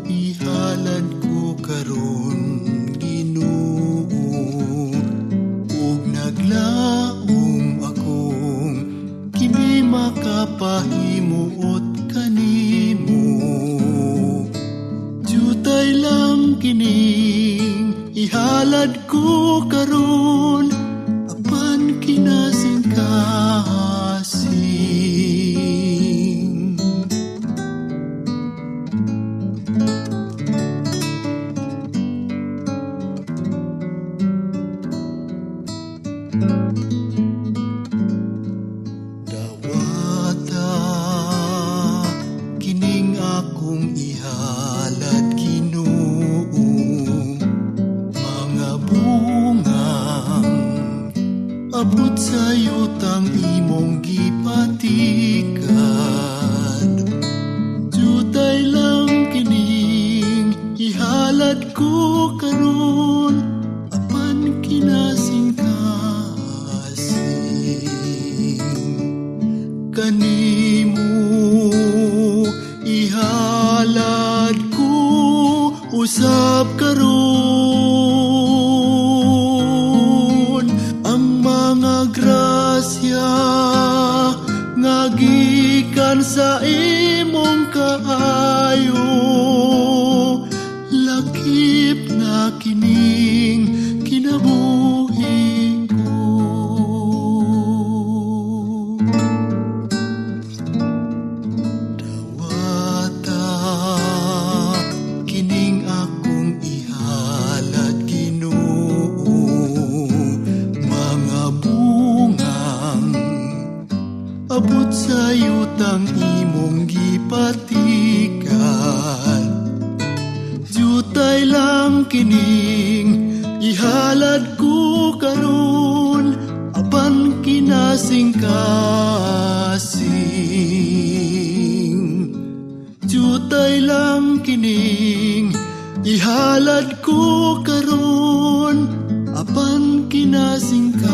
Ihalad ko karon, Ginoo, ug naglaom akong kini makapahimuot kanimo. Jutay lang kining ihalad ko karon, apan kinasing kasing. Dawata kining akong ihalad, Ginoo, mga bungang abot sa yutang imong gipatikad. Jutay lang kining ihalad ko karon, apan kinasing kasing. Kanimo ihalad ko usab karon ang mga grasya nga gikan sa imong kaayo. Lakip na kining kinabuhi ko. Dawata kining akong ihalad, Ginoo, mga bungang abot sa yutang imong gipatikad. Jutay lang kining ihalad ko karon, apan kinasing kasing. Jutay lang kining ihalad ko karon, apan kinasing kasing.